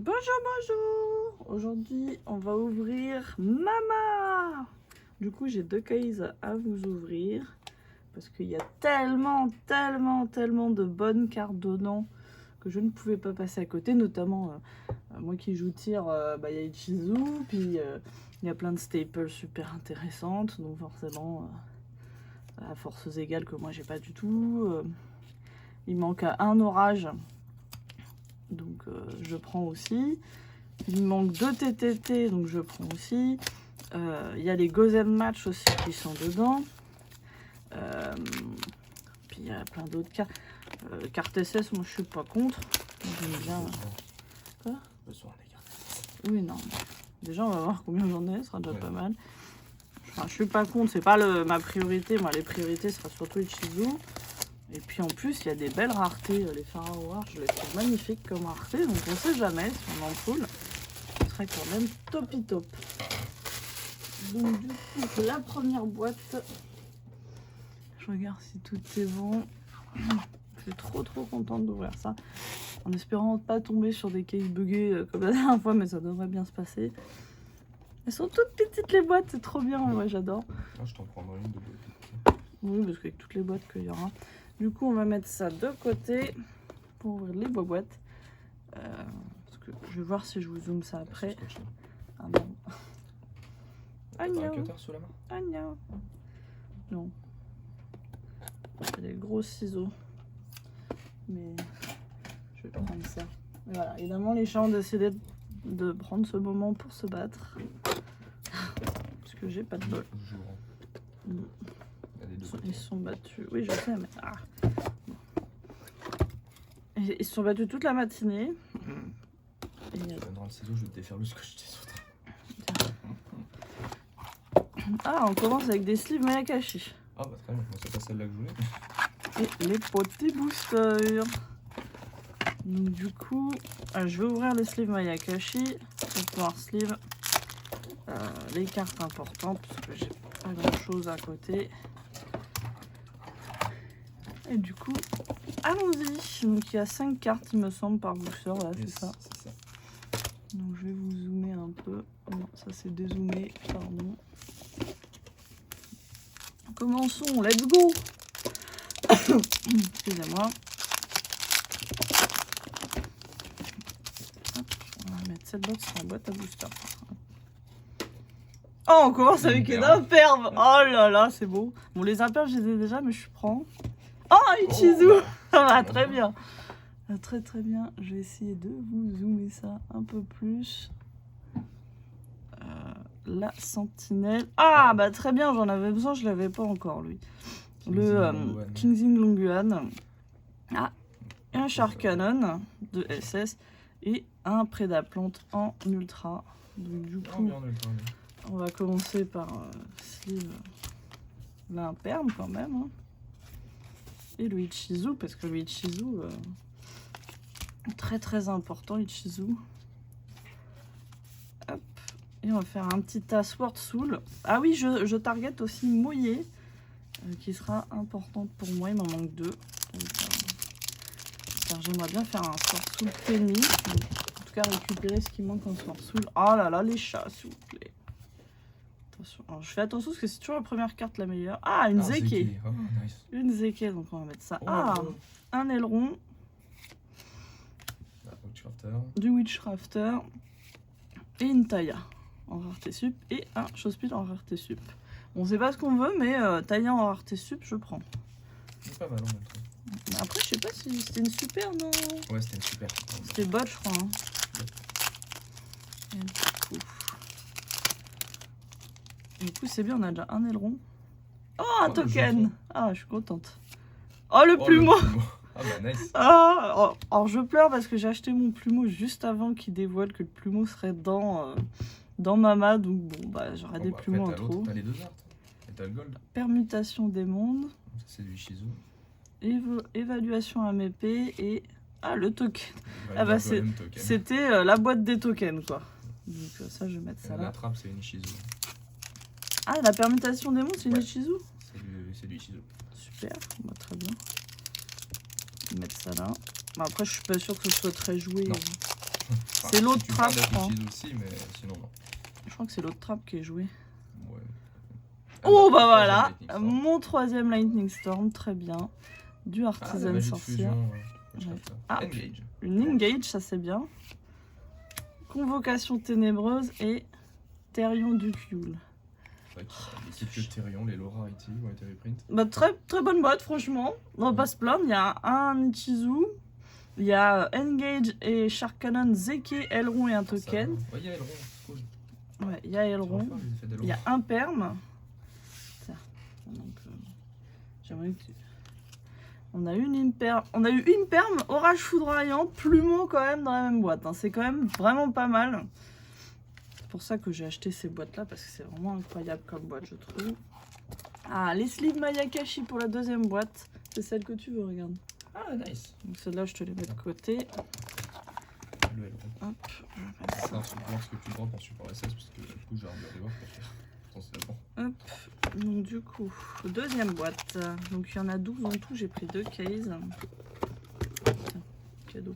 Bonjour. Aujourd'hui, on va ouvrir Mama. Du coup, j'ai 2 cases à vous ouvrir parce qu'il y a tellement de bonnes cartes dedans que je ne pouvais pas passer à côté. Notamment, moi qui joue tir, il y a Ichizu, puis il y a plein de staples super intéressantes. Donc forcément, à forces égales que moi j'ai pas du tout. Il manque un orage. Donc je prends aussi. Il me manque 2 TTT, donc je prends aussi. Il y a les Gozen Match aussi qui sont dedans. Puis il y a plein d'autres cartes. Carte SS, moi je suis pas contre. J'aime bien. Quoi ? Le soir, les cartes. Oui, non. Déjà, on va voir combien j'en ai, ce sera déjà pas mal. Enfin, je suis pas contre, c'est pas ma priorité. Moi, les priorités, ce sera surtout Ichizu. Et puis en plus, il y a des belles raretés. Les Pharaoh War, je les trouve magnifiques comme raretés. Donc on sait jamais si on en foule. Ce serait quand même topi top. Donc du coup, la première boîte. Je regarde si tout est bon. Je suis trop contente d'ouvrir ça. En espérant pas tomber sur des cases buggées comme la dernière fois, mais ça devrait bien se passer. Elles sont toutes petites les boîtes, c'est trop bien, ouais, j'adore. Ah, je t'en prendrai une de beauté. Oui, parce qu'avec toutes les boîtes qu'il y aura. Du coup, on va mettre ça de côté pour ouvrir les boîtes. Parce que je vais voir si je vous zoome ça après. Ah non. T'as un cutter sous la main? Ah non. Non. C'est des gros ciseaux. Mais je vais prendre ça. Et voilà, évidemment, les chats ont décidé de prendre ce moment pour se battre. Parce que j'ai pas de bol. Ils se sont battus. Oui, je sais, mais. Ah. Ils se sont battus toute la matinée. Et tu donneras le ciseau, je vais te défaire le scotch des autres. Ah, on commence avec des sleeves Mayakashi. Ah, bah très bien, moi c'est pas celle-là que je voulais. Et les petits boosters. Donc, du coup, je vais ouvrir les sleeves Mayakashi. Pour pouvoir sleeve les cartes importantes. Parce que j'ai pas grand chose à côté. Et du coup, allons-y. Donc il y a 5 cartes, il me semble, par booster. Là, Yes, c'est ça. C'est ça. Donc je vais vous zoomer un peu. Non, ça c'est dézoomé, pardon. Commençons, let's go. Excusez-moi. On va mettre cette boîte sur la boîte à booster. Oh, on commence avec une imperve. Oh là là, c'est beau. Bon, les imperves, je les ai déjà, mais je prends. Oh, Ichizu. Ça va très bien. Très bien. Je vais essayer de vous zoomer ça un peu plus. La sentinelle. Ah, bah très bien, j'en avais besoin, je l'avais pas encore, lui. Le Kingzing Longuan. Ah, et un Shark Cannon de SS. Et un Prédaplante en ultra. Donc, du coup, on va commencer par sleeve l'imperme quand même. Hein. Et le Ichizu, parce que le Ichizu, très important, Ichizu. Hop. Et on va faire un petit Sword Soul. Ah oui, je target aussi Moye, qui sera importante pour moi. Il m'en manque 2. Car j'aimerais bien faire un Sword Soul Penny. En tout cas, récupérer ce qui manque en Sword Soul. Oh là là, les chats, s'il vous plaît. Attention. Alors, je fais attention parce que c'est toujours la première carte la meilleure. Ah, une Zeke. Oh, nice. Une Zeke, donc on va mettre ça. Oh. Un aileron. Du Witchcrafter. Et une Taya en rareté sup. Et un Chauspil en rareté sup. On sait pas ce qu'on veut, mais Taya en rareté sup, je prends. C'est pas mal en même temps. Après, je sais pas si c'était une super, non? Ouais, c'était une super. C'était bot, je crois. Hein. Du coup, c'est bien, on a déjà un aileron. Oh, un token! Ah, je suis contente. Oh, le plumeau! Ah bah nice. Ah, alors je pleure parce que j'ai acheté mon plumeau juste avant qu'il dévoile que le plumeau serait dans Mama. Donc bon, bah j'aurais des plumeaux en trop. T'as les 2 cartes. Et t'as le gold. Permutation des mondes. Ça c'est du Ichizu. Évaluation AMP et... Ah, le token. Ah bah c'était la boîte des tokens, quoi. Donc ça, je vais mettre ça là. La trappe, c'est une Ichizu. Ah, la permutation des mondes, c'est une Ichizu? C'est du Ichizu. Super, bah, très bien. Je vais mettre ça là. Bon, après, je suis pas sûre que ce soit très joué. Non. Enfin, C'est l'autre si tu prends un trappe, je crois. deck aussi, mais sinon non. Je crois que c'est l'autre trappe qui est jouée. Ouais. Oh bah troisième voilà, Lightning Storm. mon troisième Lightning Storm, très bien. Du Ah, la Artisan magie de Sorcière. fusion. Je Ouais. capte ça. Ah, Engage. Une Engage, ça c'est bien. Convocation ténébreuse et Therion du Kyul. C'est vrai qu'il y a l'équipe de Therion, les Laura Rarity ont été reprint. Bah, très bonne boîte, franchement. On va pas se plaindre. Il y a un Ichizu, il y a Engage et Shark Cannon, Zeke, Elrond et un token. Ouais, il y a Elrond, cool. Ouais, il y a Elrond. Il y a un perm. Tiens, donc, j'aimerais que tu... On a eu une perm, orage foudroyant, plumeau quand même dans la même boîte. Hein. C'est quand même vraiment pas mal. C'est pour ça que j'ai acheté ces boîtes-là, parce que c'est vraiment incroyable comme boîte, je trouve. Ah, les sleeves Mayakashi pour la deuxième boîte. C'est celle que tu veux, regarde. Ah, nice. Donc celle-là, je te les mets de côté. Le Elrond. Hop, je vais mettre C'est ça. un support ce que tu drops en support SS, parce que du coup, j'ai envie d'aller voir pour faire. Sensiblement. Hop, donc du coup, deuxième boîte. Donc il y en a 12 en tout, j'ai pris 2 cases. Tiens, cadeau.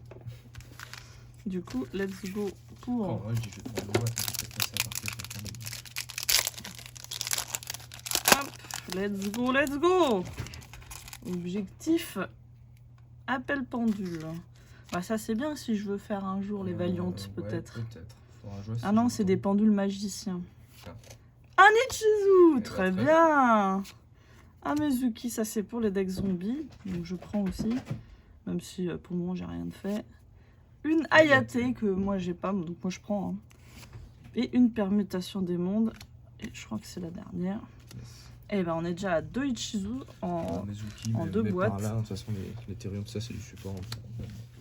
Du coup, let's go pour... En vrai, je dis, je vais prendre une boîte, mais je vais peut-être passer à partir sur le Hop, let's go. Objectif, appel pendule. Bah ça c'est bien si je veux faire un jour les Valiantes peut-être. Ouais, peut-être. Faudra jouer Ah si non, je c'est veux. des pendules magiciens. Ah. Un Ichizu, bah, très très bien. Un Mezuki, ça c'est pour les decks zombies. Donc je prends aussi, même si pour le moment j'ai rien de fait. Une Hayate que moi j'ai pas, donc moi je prends. Hein. Et une permutation des mondes. Et je crois que c'est la dernière. Yes. Et ben on est déjà à 2 Ichizu en... Mezuki, en mais- deux mais boîtes. Par là, de toute façon, les Therion, tout ça, c'est du support.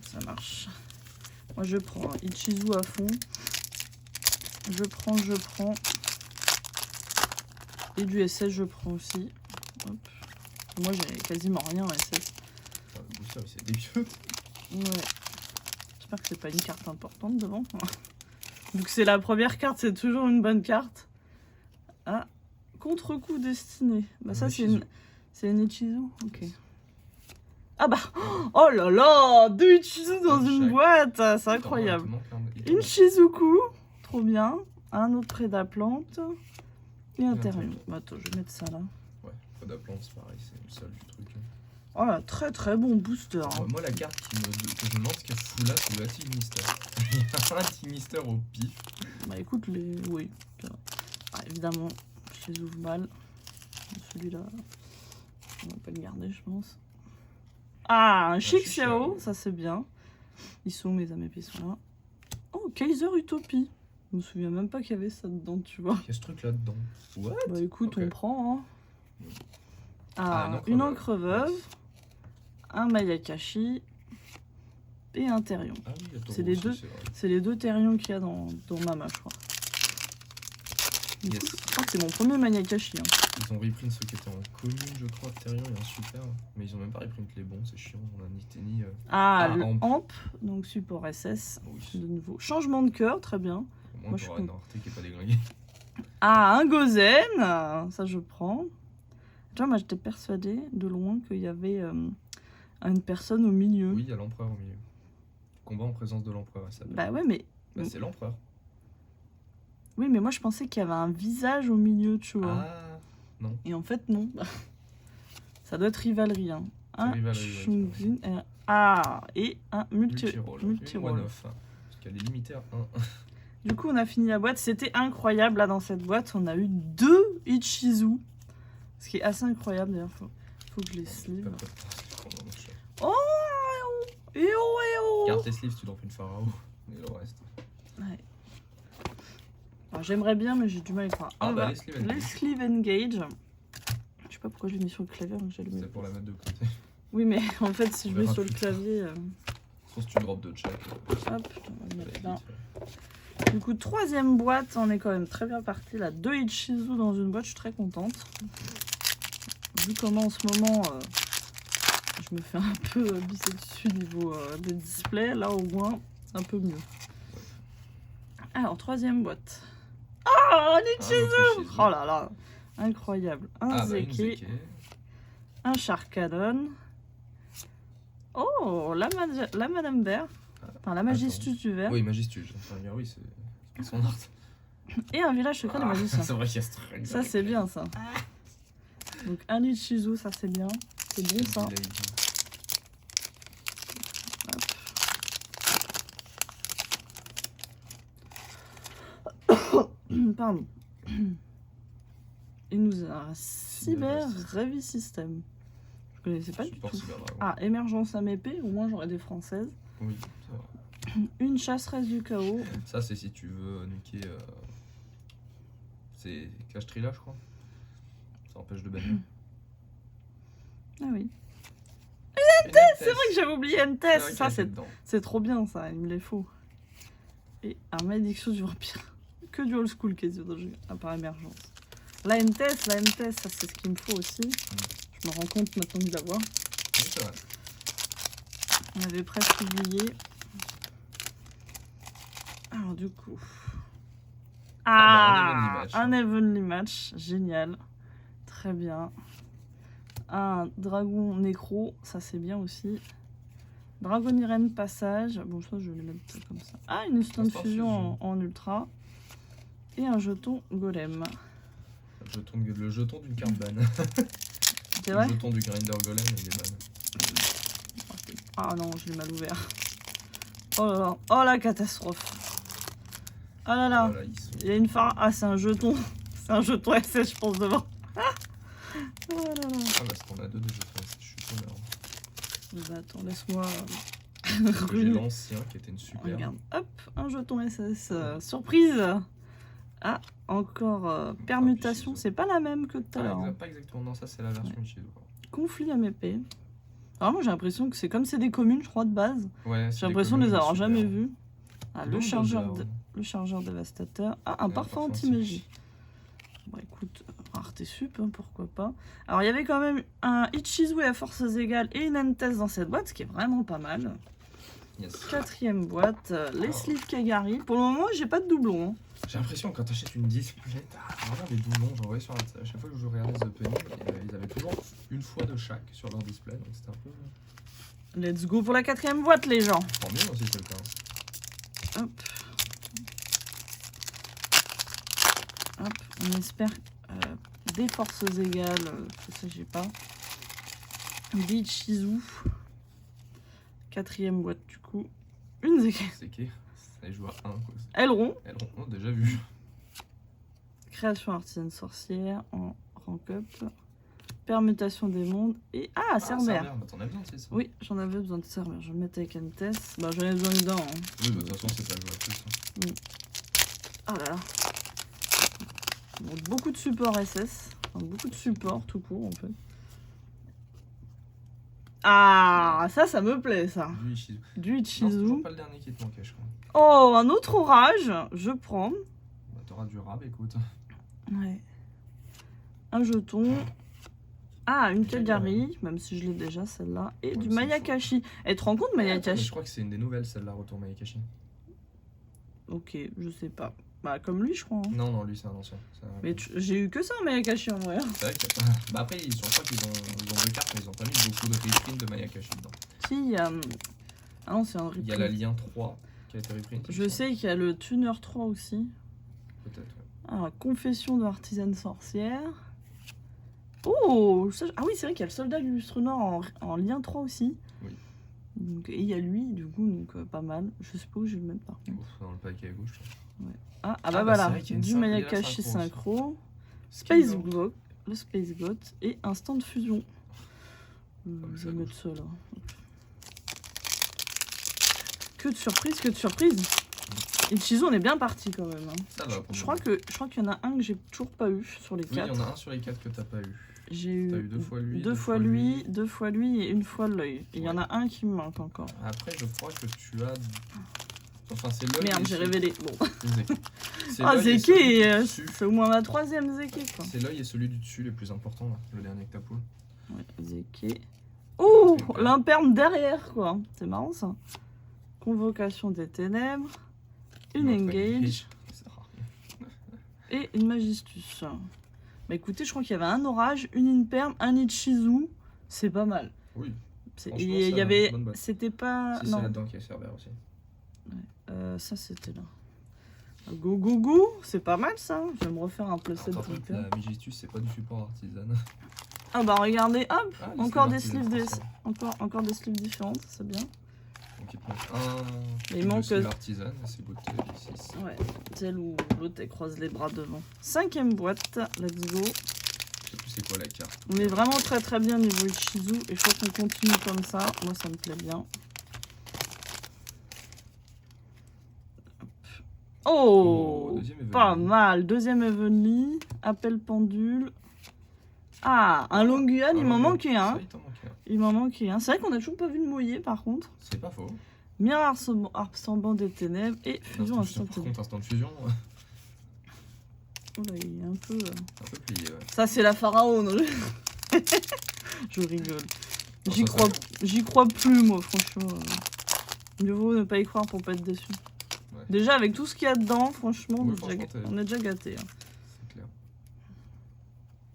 Ça marche. Moi je prends Ichizu à fond. Je prends. Et du SS je prends aussi. Hop. Moi j'ai quasiment rien en SS. Enfin, le booster, c'est dégueu. Ouais. J'espère que c'est pas une carte importante devant. Vu que c'est la première carte, c'est toujours une bonne carte. Ah, contre-coup destiné. Bah ça c'est une Ichizu. Ok. Ah bah, oh là là, 2 Ichizu dans une boîte, c'est incroyable. Une Shizuku, trop bien. Un autre Prédaplante. Et un Therion. Bah, attends, je vais mettre ça là. Ouais, Prédaplante, c'est pareil, c'est le seul du truc. Oh là, très bon booster. Hein. Moi, la carte que je me demande ce qu'elle fout là, c'est le Hatting Mister. Il y a un Hatting Mister au pif. Bah écoute, oui. Ah, évidemment, je les ouvre mal. Celui-là, on va pas le garder, je pense. Ah, un Shixiao, ça c'est bien. Ils sont mes amis, ils sont là. Oh, Kaiser Utopie. Je me souviens même pas qu'il y avait ça dedans, tu vois. Il y a ce truc là dedans. What? Bah écoute, Ok. on prend. Hein. Ah, une une encre encre veuve. veuve, un Mayakashi et un Therion. Ah oui, attends, C'est les deux. c'est vrai. C'est les 2 Therions qu'il y a dans Mama, je crois. Du coup, Yes. je crois que c'est mon premier Mayakashi. Hein. Ils ont reprint ceux qui étaient en commune, je crois, Therion et un super. Mais ils ont même pas reprint les bons, c'est chiant. On a ni Tenny. Ah, Ah, le Amp. Amp, donc support SS, Oui. de nouveau. Changement de cœur, très bien. Au moins, Moi, je t'auras suis une rareté qui est pas déglinguée. Ah, un Gozen, ça je prends. Tu vois, moi j'étais persuadée de loin qu'il y avait une personne au milieu. Oui, il y a l'empereur au milieu. Combat en présence de l'empereur, ça s'appelle. Bah ouais, mais Bah, c'est l'empereur. oui, mais moi je pensais qu'il y avait un visage au milieu, tu vois. Ah, non. Et en fait, non. Ça doit être Rivalerie. Hein. Un Rivalerie, ouais, Shungzin, et un Multirole. multirole. One-off. Parce qu'elle est limitée à 1. Du coup, on a fini la boîte. C'était incroyable. Là, dans cette boîte, on a eu 2 Ichizu. Ce qui est assez incroyable, d'ailleurs. Faut que je les sleeve. Oh, eh oh. Carte et sleeve, tu drops une pharaon. Mais le reste. Ouais. Alors, j'aimerais bien, mais j'ai du mal à y croire. Ah, On bah, va- les sleeve engage. les sleeve engage. Je sais pas pourquoi je l'ai mis sur le clavier. Donc j'ai allumé. C'est pour la mettre de côté. Oui, mais en fait, si je On mets verra sur le plus tard. clavier. Sauf si tu drops de chaque. Hop, on va le mettre là. Ouais. Du coup, troisième boîte, on est quand même très bien parti. Là, 2 Ichizu dans une boîte, je suis très contente. Vu comment en ce moment, je me fais un peu bisser dessus niveau des displays, là au moins, un peu mieux. Alors, troisième boîte. Ah, un Ichizu! Oh là là, incroyable. Un Zeke, un Shark Cannon. Oh, la Madame Bear. Enfin, la Magistus du vert. Oui, Magistus. Enfin, dire oui, c'est pas son art. Et un village secret des magiciens. C'est vrai qu'il y a ce truc. Ça, c'est bien, ça. Donc, un Ichizu, ça, c'est bien. C'est bon, ça. Pardon. Il nous a un Cyber Heavy System. Je connaissais pas du tout. Ah, émergence à m'épée, au moins j'aurais des françaises. Oui, ça va. Une chasseresse du chaos. Ça, c'est si tu veux niquer. C'est Cache Trilla, je crois. Ça empêche de bannir. Ah oui. C'est vrai que j'avais oublié une test. Ça, c'est trop bien, ça. Il me les faut. Et un Malédiction du vampire. Que du old school quasi dans le jeu, à part émergence. La NTS, ça c'est ce qu'il me faut aussi. Je me rends compte maintenant de l'avoir. Oui, c'est vrai. On avait presque oublié. Alors du coup... un Heavenly Match. Génial. Très bien. Un Dragon Nécro, ça c'est bien aussi. Dragon Irene Passage. Bon, ça je vais les mettre comme ça. Ah, une instant fusion en ultra. Et un jeton Golem. Le jeton d'une carte ban. C'est vrai ? Le jeton du Grinder Golem, il est ban. Ah non, je l'ai mal ouvert. Oh là là, oh la catastrophe. Oh là là, il y a une phare. Ah, c'est un jeton. C'est un jeton SS, je pense, devant. Oh là là. Ah, parce qu'on a deux de jetons SS, je suis tonnerre. Bah, attends, laisse-moi. J'ai l'ancien qui était une super. Regarde, hop, un jeton SS. Surprise. Ah, encore permutation, c'est pas la même que tout à l'heure. Pas exactement, non, ça c'est la version Ichizu. Conflit MP. Alors moi j'ai l'impression que c'est comme c'est des communes, je crois, de base. Ouais, j'ai l'impression de les avoir jamais vues. Ah, le chargeur dévastateur. Ah, un parfum anti-magie. Bon, écoute, rareté sup, hein, pourquoi pas. Alors il y avait quand même un Ichizu à forces égales et une Entes dans cette boîte, ce qui est vraiment pas mal. Yes. Quatrième boîte, Leslie Kagari. Pour le moment, j'ai pas de doublon. Hein. J'ai l'impression que quand t'achètes une display, t'as vraiment des doublons. J'en voyais sur à chaque fois que je regardais The Opening, ils avaient toujours une fois de chaque sur leur display, donc c'était un peu. Let's go pour la quatrième boîte, les gens. Tant mieux aussi, c'est le cas. Hop. Hop, on espère des forces égales. Ça, j'ai pas. Ichizu. Quatrième boîte, du coup. Une Zeke. Zeke. Ça joue à 1, quoi. Aileron. Aileron, oh, déjà vu. Création artisane sorcière en rank up. Permutation des mondes. Et ah, Cerbère. Bah, t'en as besoin, c'est ça. Oui, j'en avais besoin de Cerbère. Je vais le mettre avec Entes. Bah, j'en ai besoin d'un. Hein. Oui, bah, de toute façon, c'est ça, je vois plus. Hein. Ah là là. Bon, beaucoup de support SS. Enfin, beaucoup de support tout court, en fait. Ah, ça me plaît, ça. Du Ichizu. Du Ichizu. Non, c'est toujours pas le dernier qui te manquait, je crois. Oh, un autre orage. Je prends. Bah, t'auras du rab, écoute. Ouais. Un jeton. Ah, une Kagari, même si je l'ai déjà, celle-là. Et du Mayakashi. Et tu te rends compte, Mayakashi? Je crois que c'est une des nouvelles, celle-là, Retour Mayakashi. Ok, je sais pas. Bah, comme lui, je crois. Hein. Non, lui, c'est un ancien. Mais j'ai eu que ça, Mayakashi, en vrai. C'est vrai que... Bah, après, je crois qu'ils ont deux cartes, mais ils ont pas mis beaucoup de reprints de Mayakashi dedans. Si, il y a... Ah non, c'est un reprint. Il y a la Lien 3 qui a été reprint. Je sais qu'il y a le Tuner 3 aussi. Peut-être, ouais. Ah, Confession de l'artisane sorcière. Oh ça... Ah oui, c'est vrai qu'il y a le soldat illustre noir en lien 3 aussi. Oui. Donc, et il y a lui, du coup, donc pas mal. Je sais pas où je vais le mettre par contre. Ouf, dans le paquet à gauche. Ouais. Ah bah voilà, du Mayakashi synchro, Space Goat, le Space Goat et Instant de fusion. Je vais mettre ça là. Que de surprise, que de surprise. Ichizu, on est bien parti quand même. Hein. Ça va. Je crois qu'il y en a un que j'ai toujours pas eu sur les 4. Oui, il y en a un sur les 4 que t'as pas eu. J'ai eu deux fois lui, deux fois lui et une fois l'œil. Il y en a un qui me manque encore. Après, je crois que tu as... Enfin, c'est l'œil. Merde, j'ai révélé. Bon. Ah, Zeke, c'est au moins ma troisième Zeke. C'est l'œil et celui du dessus les plus importants, là. Le dernier que t'as poule. Ouais, Zeke. Oh, l'imperme derrière, quoi. C'est marrant, ça. Convocation des ténèbres. Une Engage. Et une Magistus. Bah écoutez, je crois qu'il y avait un orage, une Imperm, un Ichizu. C'est pas mal. Oui. Il y avait... C'était pas... Si, c'est là-dedans qu'il y a Cerbère aussi. Ça c'était là. Go go go, c'est pas mal ça. Je vais me refaire un playset Par contre, Reaper. la Migistus, c'est pas du support artisan. Ah bah regardez, hop, Ah, les encore des sleeves sleeves, artisan. encore des sleeves différentes, c'est bien. Donc il te manque un. Il manque l'artisan, c'est beau de 6. Ouais, celle où l'autre elle croise les bras devant. 5e boîte, let's go. Je sais plus c'est quoi la carte. On est vraiment très bien niveau Ichizu et je crois qu'on continue comme ça. Moi ça me plaît bien. Oh, deuxième pas Evenly. mal. 2e Evenly, appel pendule. Ah, un Longuan, il m'en manquait un. Ça, il t'en manquait un. Il m'en manquait un. C'est vrai qu'on a toujours pas vu de mouiller par contre. C'est pas faux. Miroir absorbant des ténèbres et fusion Par instantanée. contre, instant de fusion, Oh là, il est un peu. un peu plié, ouais. Ça, c'est la pharaon. Je rigole. Non, J'y ça, crois, ça- j'y crois plus, moi, franchement. Mieux vaut ne pas y croire pour pas être déçu. Ouais. Déjà, avec tout ce qu'il y a dedans, franchement, Oui, on est déjà gâtés. Hein. C'est clair.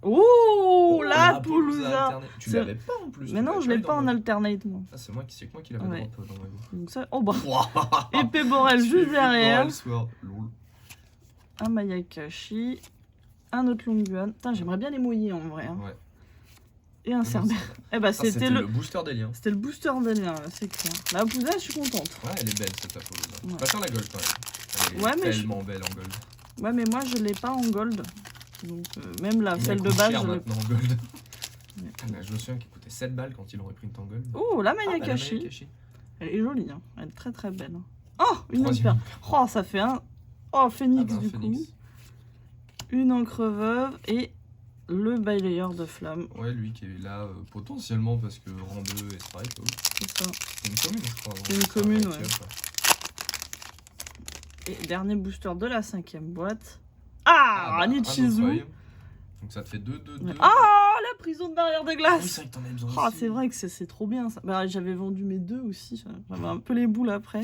Oh, la Appaloosa Appaloosa. alternate. Tu C'est- l'avais pas en plus. Mais tu non, l'avais je l'ai eu pas dans en ma- alternate, moi. Ah, c'est moi qui l'avais Ouais. drop dans ma go. Donc ça... Oh bah, Wouah. épée Borel juste derrière. Borel Sword, lol. Un Mayakashi. Un autre Longuan. Putain, j'aimerais bien les mouiller en vrai. Hein. Ouais. Et un Cerbère. Eh bah, Ah, c'était le... booster des liens. C'était le booster des liens, là, c'est clair. La Appaloosa, je suis contente. Ouais, elle est belle cette Appaloosa. Ouais. Pas cher la gold quand même. Elle est Ouais, mais tellement belle en gold. Ouais, mais moi, je l'ai pas en gold. Donc, même la Mais celle elle de coûte base, cher je l'ai maintenant en gold. Ouais. Ah, bah, je me souviens qu'il coûtait 7 balles quand ils l'ont reprint en gold. Oh, la Ah, bah, la Mayakashi. Mayakashi. Elle est jolie, hein. Elle est très belle. Hein. Oh, une autre Troisième. paire. Oh, ça fait un. Oh, Phoenix, Ah, bah, du Phoenix. coup. Une encre veuve et le balayeur de flamme. Ouais, lui qui est là potentiellement parce que rang 2 et strike. Oh. C'est ça. C'est une commune, je crois. C'est une un commune, match-up, Et dernier booster de la 5e boîte. Ah, bah, Nichizu. un autre œil. Donc ça te fait 2-2-2. Ah, la prison de barrière de Ah oui, glace. c'est vrai que t'en as besoin Ah, aussi. c'est vrai que c'est trop bien ça. Bah, j'avais vendu mes 2 aussi. J'avais un peu les boules après.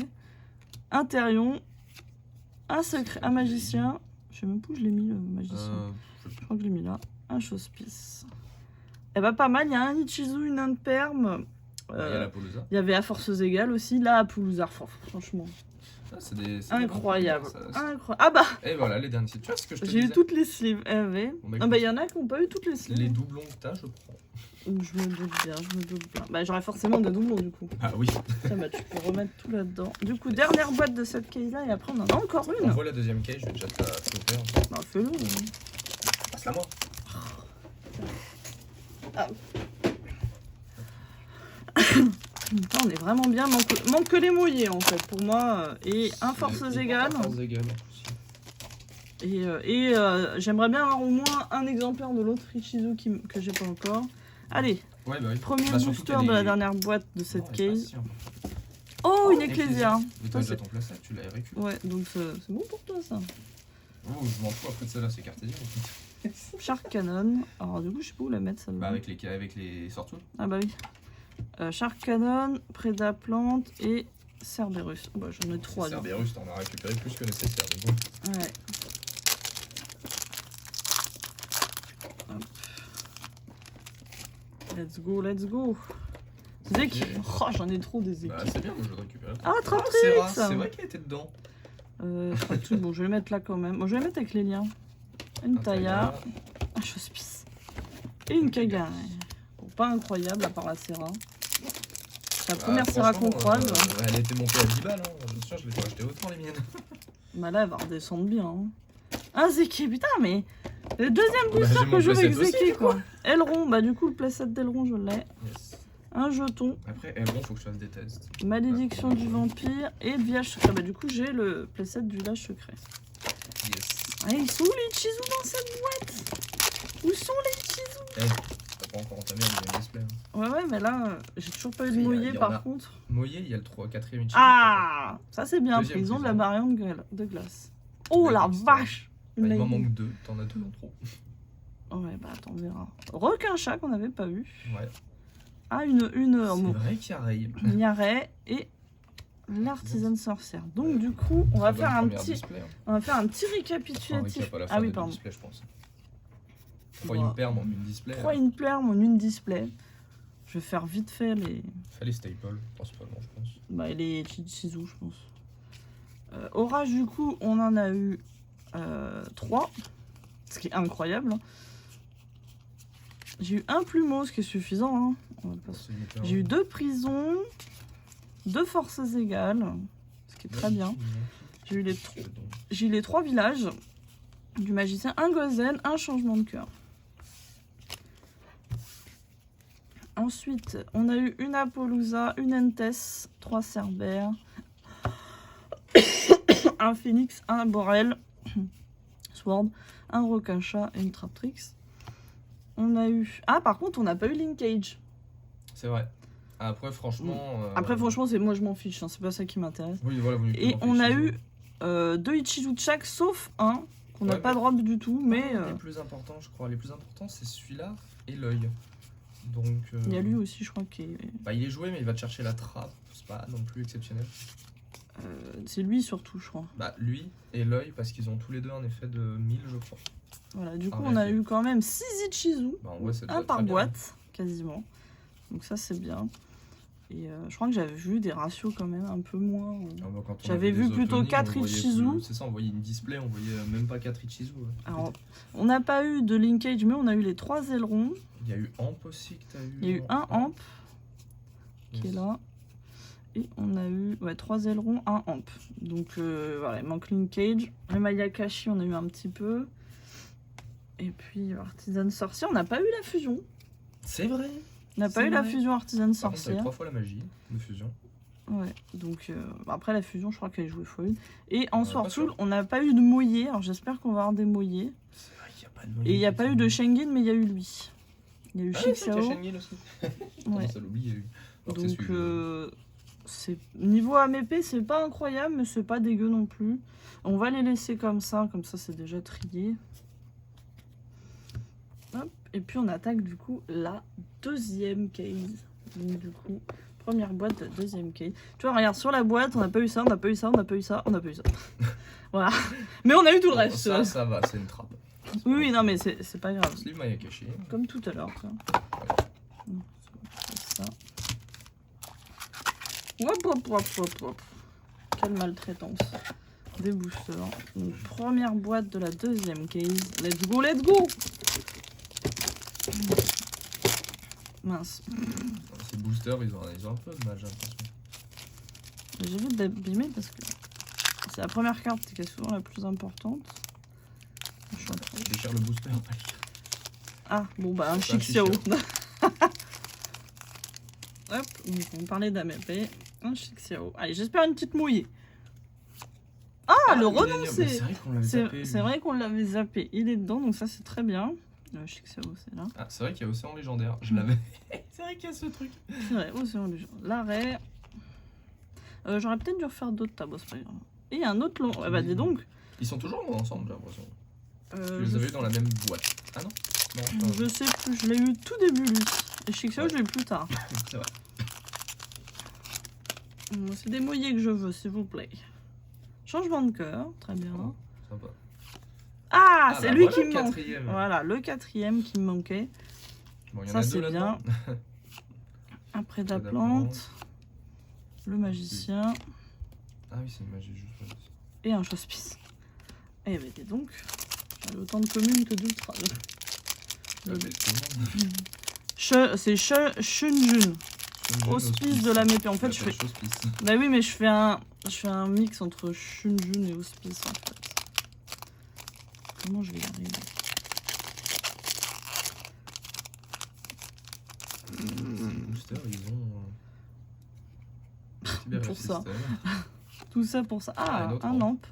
Un Therion. Un secret. Un magicien. Je sais même pas où je l'ai mis le magicien. Je crois que je l'ai mis là. Un chausse-pisse. Eh bah, pas mal. Il y a un Ichizu, une Inde perme. Il y a la Polosa. Il y avait à forces égales aussi. Là, à Poulouzard. Franchement. Ah, c'est des Incroyable. bons trucs, ça. Incroyable. Ah bah, Et voilà, les derniers. Tu vois ce que je te j'ai eu disais. toutes les sleeves. Eh ouais. Bon, bah, Ah bah, il y en a qui n'ont pas eu toutes les Les sleeves. doublons que t'as, je prends. Je me doute bien, je me doute bien. Bah, j'aurais forcément des doublons du coup. Ah oui. Tiens, bah, tu peux remettre tout là-dedans. Du coup, dernière boîte de cette case-là et après on en a encore On une. voit la deuxième cage, je vais déjà te la faire. Bah, fais-le. Passe-la moi. Putain, on est vraiment bien. Manque que les mouillés en fait pour moi. Et un forces égales. Forces égales en plus. Et j'aimerais bien avoir au moins un exemplaire de l'autre Ichizu que j'ai pas encore. Allez, Ouais, bah oui. premier Bah, surtout booster que de la les- dernière boîte de Non, cette elle est pas case. si, hein. Oh, une Ecclesia. Mais Ça, t'as déjà c'est- ton placet, tu l'avais récupéré. Ouais, donc c'est bon pour toi ça. Oh, je m'en fous après de celle-là, c'est cartésien. Shark Cannon. Alors du coup, je sais pas où la mettre celle-là. Bah, avec les sorties. Ah bah oui. Shark Cannon, Prédaplante et Cerberus. Bah, j'en ai 3 du coup. Cerberus, t'en as récupéré plus que nécessaire. Mais bon. Ouais. Hop. Let's go, let's go. Zeki. Oh, j'en ai trop des Zeki. Bah, c'est bien, moi je vais le récupérer. Ah, Traprix. C'est vrai qu'il était dedans. Je crois que tout. Bon, je vais le mettre là quand même. Bon, je vais le mettre avec les liens. Une Taya, un Chausse-Pisse et une Kaga. Bon, pas incroyable à part la Serra. C'est la première Serra qu'on croise. Elle était montée à 10 balles, hein. Bien sûr, je l'ai pas acheté autant les miennes. Bah là, elle va redescendre bien. Hein. Un Zeki, putain, mais le deuxième Bah, booster j'ai que mon je joue avec playset aussi, Zeki, du quoi. Aileron, bah du coup, le playset d'Aileron, je l'ai. Yes. Un jeton, Après, bon, faut que je fasse des tests. malédiction du vampire et le village secret. Bah du coup, j'ai le playset du village secret. Yes. Ah, ils sont où les Ichizu dans cette boîte? Où sont les Ichizu? T'as pas encore entamé le deuxième display. Hein. Ouais, mais là, j'ai toujours pas eu de Il y a- mouillé il y en par a. contre. Moyer, il y a le 4ème Ichizu. Ah, ça c'est bien, Deuxième prison de la prison. barrière de glace. Oh Ouais, la comme ça. vache! Bah, il m'en Lightning. manque 2, t'en as 2 en trop. Ouais, bah attends, on verra. Requin chat qu'on n'avait pas vu. Ouais. Ah, une C'est vrai qu'il y a Ray. Miaret et l'artisan sorcière. Donc du coup, on va Très faire bonne un première petit, display, hein. on va faire un petit Enfin, un récapitulatif. récap à la fin Ah oui, de pardon. display, je pense. 3 Bon. imperm en une display. 3 in perm en une display. Je vais faire vite fait les, Fais les staples, principalement, je pense. bah, les Chichizu, je pense. Orage, du coup, on en a eu 3. Ce qui est incroyable. Hein. J'ai eu un plumeau, ce qui est suffisant. Hein. J'ai eu 2 prisons, 2 forces égales, ce qui est très bien. J'ai eu les 3 villages du magicien, un Gozen, un changement de cœur. Ensuite, on a eu une Apollousa, une Entes, 3 Cerbères, un Phoenix, un Borel, Sword, un Rocachat et une Traptrix. On a eu... Ah, par contre, on n'a pas eu Linkage. C'est vrai. Après, franchement... Après, franchement, moi, je m'en fiche. Hein, c'est pas ça qui m'intéresse. Oui, voilà, et on a eu 2 Ichizu de chaque, sauf un qu'on n'a pas drop du tout. Mais les plus importants, je crois. Les plus importants, c'est celui-là et l'œil. Donc... il y a lui aussi, je crois, qui est... Bah, il est joué, mais il va te chercher la trappe. C'est pas non plus exceptionnel. c'est lui surtout, je crois. Bah, lui et l'œil, parce qu'ils ont tous les deux un effet de 1000, je crois. Voilà, du coup, on a eu quand même 6 Ichizu. Bah, en vrai, un par boîte, quasiment. Donc ça, c'est bien. Et je crois que j'avais vu des ratios quand même un peu moins. J'avais vu plutôt 4 Ichizu. C'est ça, on voyait une display, on voyait même pas 4 Ichizu. Ouais. Alors, on n'a pas eu de linkage, mais on a eu les 3 ailerons. Il y a eu Amp aussi que tu as eu. Il y a eu un Amp qui est là. Et on a eu 3 ailerons, un Amp. Donc voilà, il manque linkage. Le Mayakashi, on a eu un petit peu. Et puis Artisan Sorcier, on n'a pas eu la fusion. C'est vrai. On n'a pas eu la fusion Artisan Sorcier. On a eu 3 fois la magie de fusion. Ouais, donc après la fusion, je crois qu'elle est jouée x1. Et en Swordsoul, on n'a pas eu de Moyer. Alors j'espère qu'on va avoir des Moyers. C'est vrai qu'il n'y a pas de Moyer. Et il n'y a pas eu de Shengin, mais il y a eu lui. Il y a eu Shixiao. Il y a Shengin aussi. Ouais. Ça l'oublie, il y a eu. Donc niveau AMP, c'est pas incroyable, mais c'est pas dégueu non plus. On va les laisser comme ça c'est déjà trié. Hop. Et puis on attaque du coup la deuxième case. Donc du coup, première boîte de deuxième case. Tu vois, regarde, sur la boîte, on n'a pas eu ça, on n'a pas eu ça, on n'a pas eu ça, on n'a pas eu ça. Voilà. Mais on a eu tout le reste. Ça va, c'est une trappe. Oui, non, mais c'est pas grave. Sleeve Mayakashi. Comme tout à l'heure. Ça. Hop. Quelle maltraitance. Des boosters. Donc, première boîte de la deuxième case. Let's go, let's go! Mince. Ces boosters, ils ont un peu de mal, j'ai l'impression. J'évite d'abîmer parce que c'est la première carte qui est souvent la plus importante. Je déchire le booster. Ah, bon, bah, un Shixiao. Hop, donc on parlait d'AMP. Un Shixiao. Allez, j'espère une petite mouillée. Ah, le renoncé! C'est vrai qu'on l'avait zappé. Il est dedans, donc ça, c'est très bien. Le Shixiao, c'est là. Ah, c'est vrai qu'il y a Océan Légendaire. Je l'avais. C'est vrai qu'il y a ce truc. C'est vrai, Océan Légendaire. L'arrêt. J'aurais peut-être dû refaire d'autres tableaux, c'est pas grave. Et il y a un autre long. Bah, dis donc. Ils sont toujours ensemble, j'ai l'impression. Tu les avais eu dans la même boîte. Ah non? Non, je sais plus, je l'ai eu tout début lui. Et Shixiao, je l'ai eu plus tard. C'est vrai. C'est des moyens que je veux, s'il vous plaît. Changement de cœur, très bien. Oh, sympa. Ah, c'est bah lui voilà, qui me manque. Voilà, le quatrième qui me manquait. Bon, ça, c'est bien. Après de la plante, le magicien. Ah oui, c'est une magie juste. Et un chospice. Et bah, dis donc, j'ai autant de communes que d'ultra. C'est Shunjun. Hospice de la mépée. En fait, je fais. Bah oui, mais je fais un mix entre Shunjun et hospice en fait. Comment je vais y arriver? Ces boosters, ils ont. Pour ça. Tout ça pour ça. Ah, un lampe.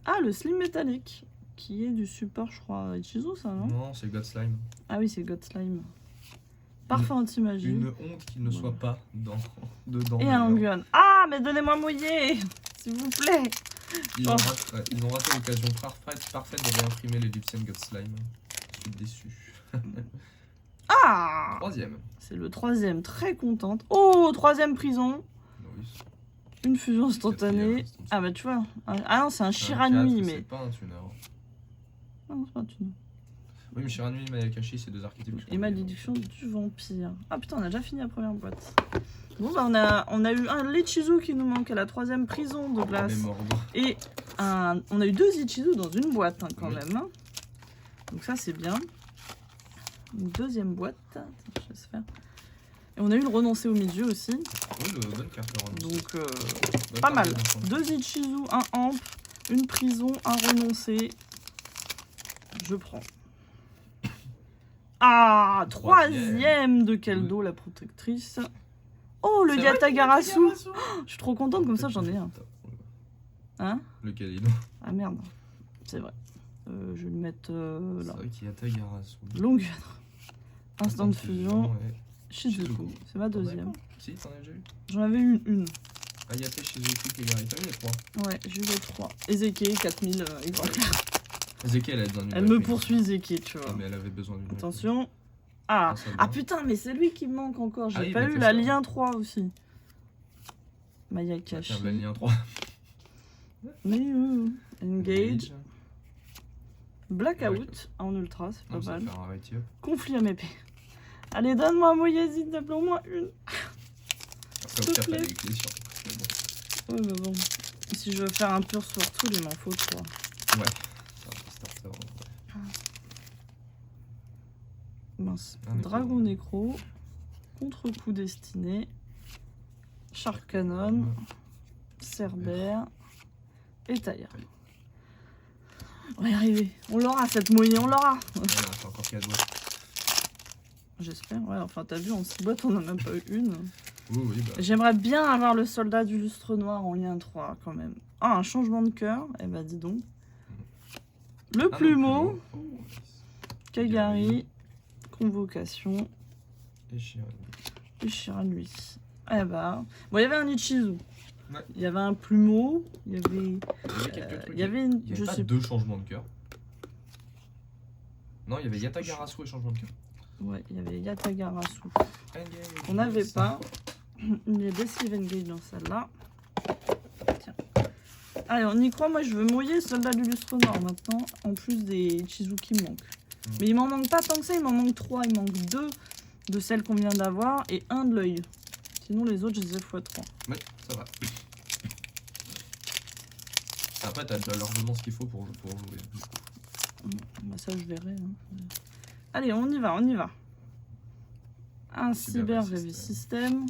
Ah, le slim métallique. Qui est du support, je crois, Ichizu, ça, non? Non, c'est God Slime. Ah oui, c'est God Slime. Parfait anti-magie. Une honte qu'il ne soit pas dedans. Et un Anguan. Ah, mais donnez-moi mouillé, s'il vous plaît. Ils ont raté l'occasion parfaite de réimprimer l'Egyptian God Slime. Je suis déçu. Ah, troisième. C'est le troisième, très contente. Oh, troisième prison. Oui. Une fusion instantanée. Ah bah tu vois. Ah non, c'est un Shiranui, mais... C'est pas un tuner. Non, c'est pas un tuner. Oui, mais Shiranui et Mayakashi, c'est deux archétypes. Et malédiction du vampire. Ah putain, on a déjà fini la première boîte. Bon, bah, on a eu un Lechizu qui nous manque à la 3e prison de glace. Et on a eu 2 Ichizu dans une boîte, hein, quand même. Hein. Donc ça, c'est bien. Une 2e boîte. Attends, je laisse faire. Et on a eu le renoncé au milieu aussi. Oui, bonne carte, le renoncé. Donc, pas mal. 2 Ichizu, un Amp, une prison, un renoncé. Je prends. Ah, 3e de Keldo, la protectrice. Oh, le Yatagarasu. Oh, je suis trop contente, comme ça j'en ai un. Hein? Lequel est Ah merde, c'est vrai. Je vais le mettre là. C'est vrai qu'il y a Yatagarasu. Longue instant de fusion. Shizuku. C'est ma 2e. Si, t'en as déjà eu? J'en avais eu une. Ayate, Shizuku, Kegari. T'as eu les 3? Ouais, j'ai eu les 3. Ezeke, 4000 exemplaires. Ezeke, elle a besoin d'une. Elle me poursuit, Ezeke, tu vois. Ah, mais elle avait besoin d'une. Attention. Ah putain, mais c'est lui qui me manque encore. J'ai pas eu la lien 3 aussi. Mayakashi. La lien 3. Mais Engage. Blackout en ultra, c'est pas mal. Conflit à épée. Allez, donne-moi un Moyezi, s'il te plaît, au moins une. Après, au pire, t'as les clés sur. Ouais, mais bon. Si je veux faire un pur sur tout, il m'en faut 3. Ouais. C'est un starter. Mince. Dragon Nécro. Contre-coup destiné. Shark Cannon. Cerbère. Et Taillard. On va y arriver. On l'aura cette moyenne, on l'aura. C'est encore 4 boîtes. J'espère, ouais. Enfin, t'as vu, en 6 boîtes, on en a même pas eu une. Oui, bah. J'aimerais bien avoir le soldat du lustre noir en lien 3 quand même. Ah, un changement de cœur. Eh ben, dis donc. Le plumeau. Kagari. Convocation. Et Shiran lui. Eh ben. Bon, il y avait un Ichizu. Ouais. Il y avait un plumeau. Il y avait. Il y avait une. Il y avait pas 2 changements de cœur. Non, il y avait Yatagarasu et changement de cœur. Ouais, il y avait Yatagarasu. On n'avait pas. Il y a des Steve Engage dans celle-là. Tiens. Allez, on y croit. Moi, je veux mouiller soldat du lustre noir maintenant. En plus des Ichizu qui me manquent. Mais il m'en manque pas tant que ça. Il m'en manque 3. Il manque 2 de celles qu'on vient d'avoir et 1 de l'œil. Sinon, les autres, je les ai x3. Ouais, ça va. Après, t'as largement ce qu'il faut pour jouer. Bah, ça, je verrai. Hein. Allez, on y va, on y va. Un cyber heavy system.